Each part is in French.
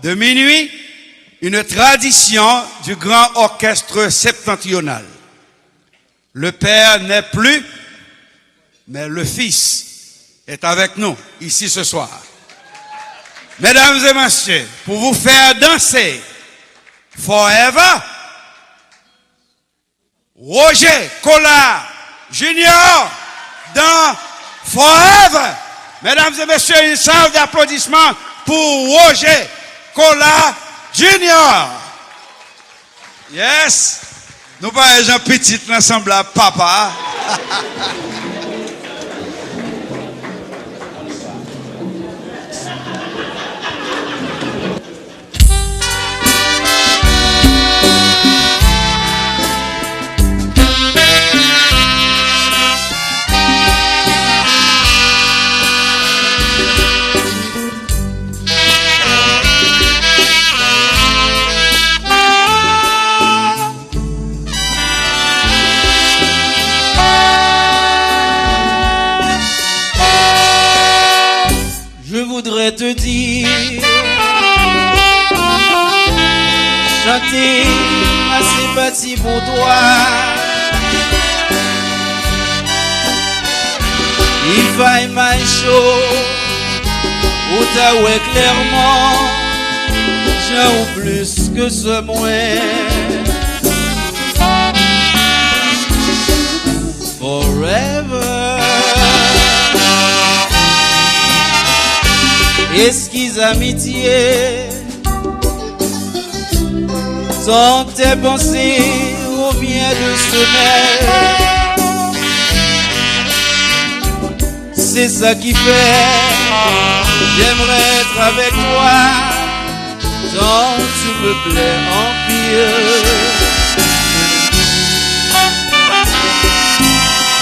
de minuit, une tradition du grand orchestre septentrional. Le Père n'est plus, mais le Fils est avec nous ici ce soir. Mesdames et messieurs, pour vous faire danser Forever, Roger Collard Junior dans Forever. Mesdames et messieurs, une salle d'applaudissements pour Roger Collard Junior. Yes. Nous parlons Jean Petit ensemble à papa. Te dire, chanter ma sympathie pour toi. Il faille ma chaud, ou ta ouais clairement, j'ai plus que ce moins. Forever. Esquisse amitié, sans tes pensées au bien de sommeil. C'est ça qui fait, j'aimerais être avec toi, tant tu me plais en pire.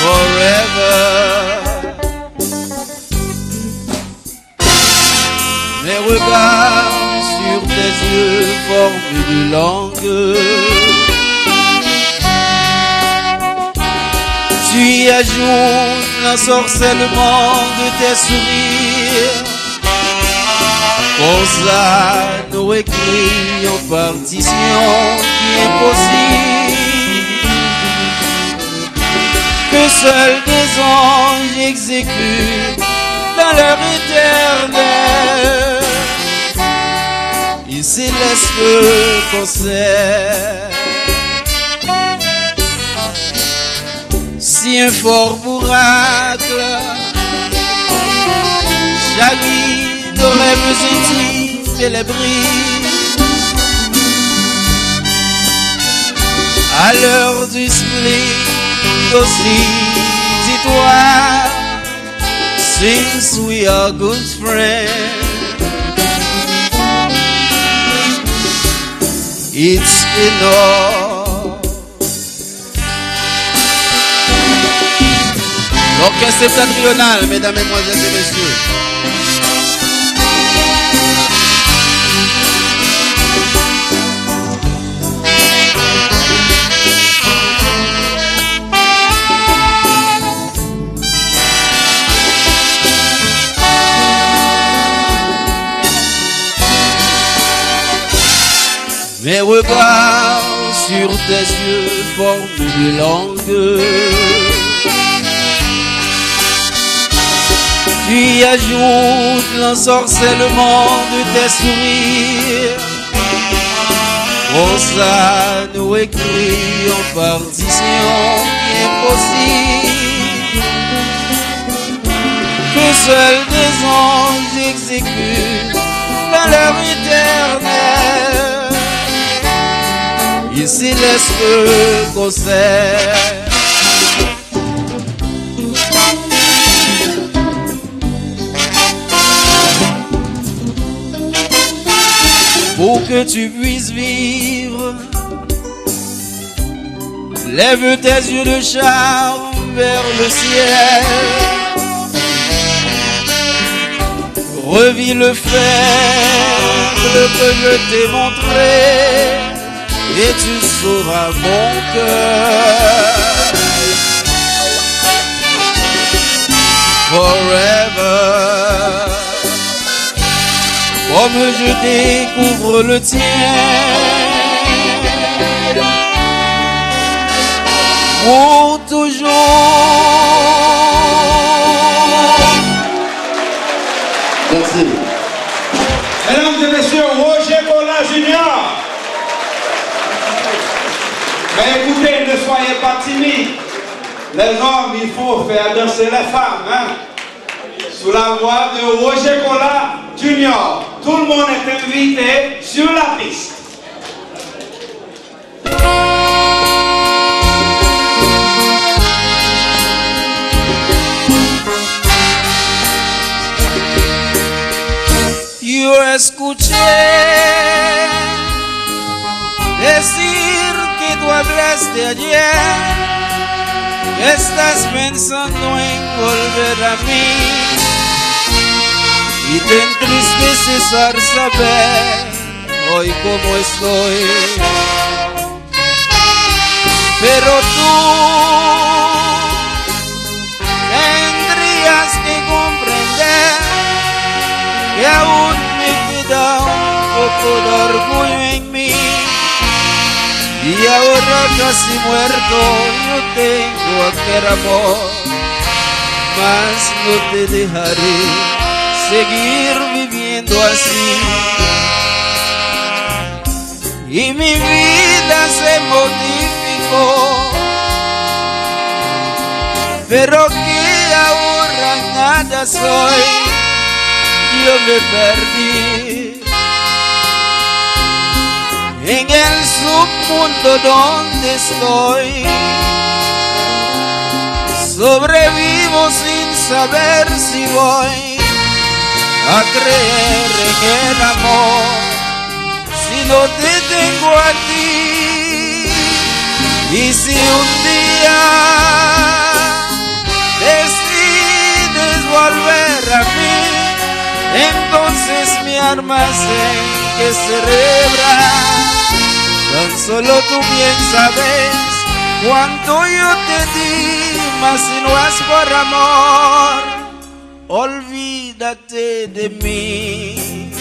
Forever. Mes regards sur tes yeux forment une langue. Tu y ajoutes l'ensorcellement de tes sourires. Pour ça, nous écrits en partition qui est possible. Que seuls des anges exécutent dans leur éternel. Il céleste concert. Si un fort bourracle jaillit nos rêves intimes et les brise à l'heure du split aussi, dis-toi, since we are good friends, it's enough. L'orchestre septentrional, mesdames, mesdemoiselles et messieurs. Mes regards sur tes yeux forment une langue. Tu y ajoutes l'ensorcellement de tes sourires. Rosa nous écrit en partition qui est possible. Que seuls des anges exécutent dans leur éternel. Il céleste concert. Pour que tu puisses vivre, lève tes yeux de charme vers le ciel. Revis le faible que je t'ai montré, et tu sauras mon cœur. Forever. comme je découvre le tien. Pour toujours. Merci. Mesdames et messieurs, Roger Colas Junior. Mais écoutez, ne soyez pas timides. Les hommes, il faut faire danser les femmes. Hein? Sous la voix de Roger Colas Junior. Tout le monde est invité sur la piste. Yo escuché decir que tú hablaste ayer, que estás pensando en volver a mí, y te entristece saber hoy cómo estoy. Pero tú tendrías que comprender que aún me queda un poco de orgullo en mí, y ahora casi muerto yo tengo aquel amor, mas no te dejaré seguir viviendo así. Y mi vida se modificó, pero que ahora nada soy. Yo me perdí en el submundo donde estoy. Sobrevivo sin saber si voy a creer en el amor si no te tengo a ti. Y si un día decides volver a mí, entonces mi almacén que celebra, tan solo tú bien sabes cuánto yo te di, mas si no es por amor, olvídate de mí.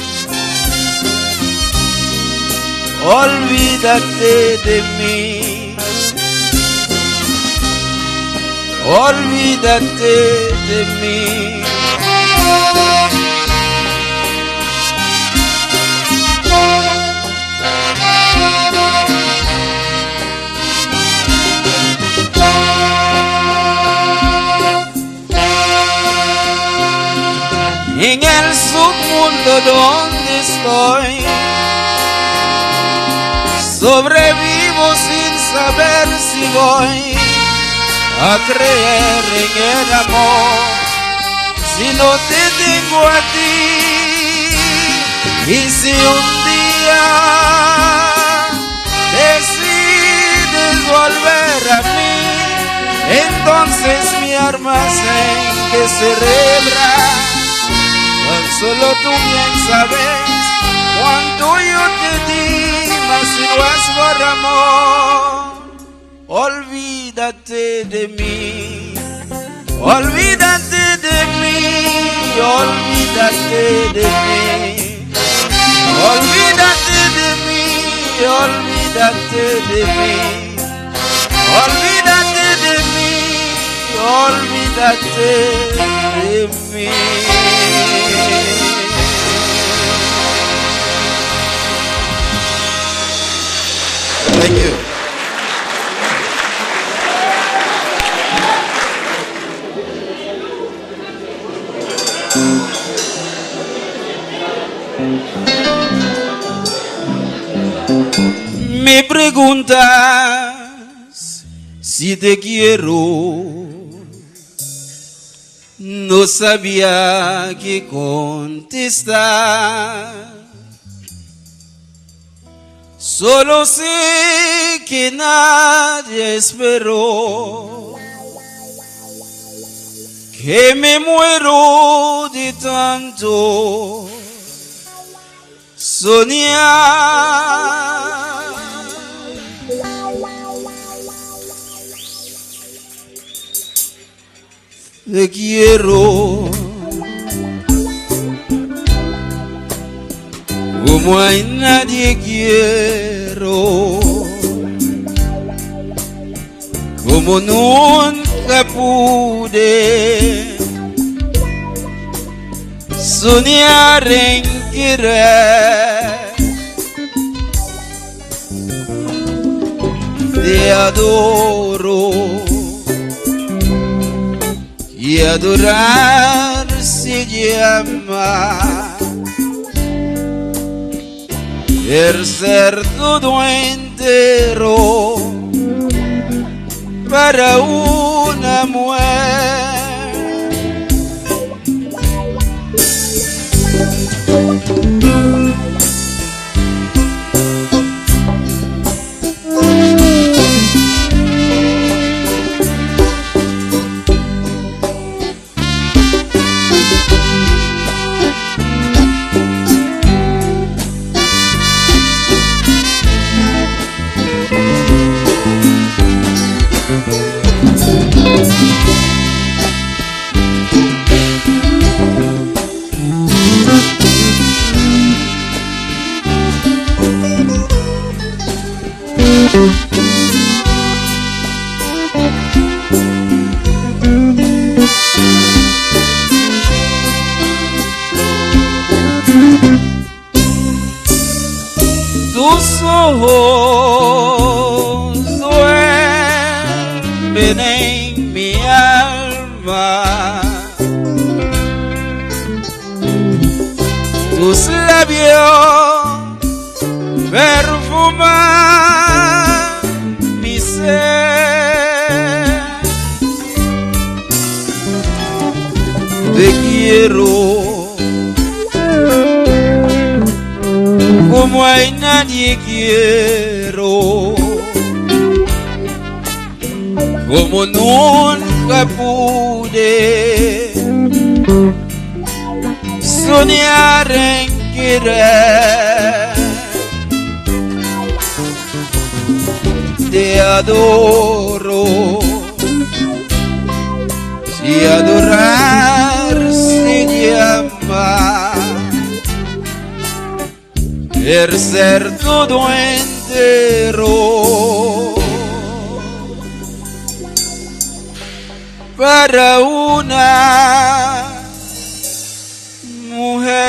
Olvídate de mí. Olvídate de mí. En el submundo donde estoy, sobrevivo sin saber si voy a creer en el amor si no te tengo a ti. Y si un día decides volver a mí, entonces mi almacén que celebra, tan solo tú bien sabes cuánto yo te di, mas si no es por amor, olvídate de mí. Olvídate de mí, olvídate de mí. Olvídate de mí, olvídate de mí. Olvídate de mí, olvídate de mí. Thank you. Me preguntas si te quiero, no sabía qué contestar. Solo sé que nadie esperó, que me muero de tanto soñar. Te quiero, como a nadie quiero, como nunca pude soñar en querer. Te adoro y adorar se llama el ser todo entero para una mujer. Tus ojos duermen en mi alma, tus labios perfuman mi ser. Te quiero como a nadie quiero, como nunca pude soñar en querer. Te adoro y adorar se llama el ser todo entero para una mujer.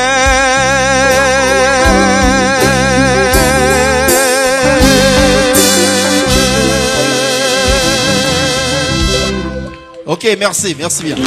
Ok, merci bien.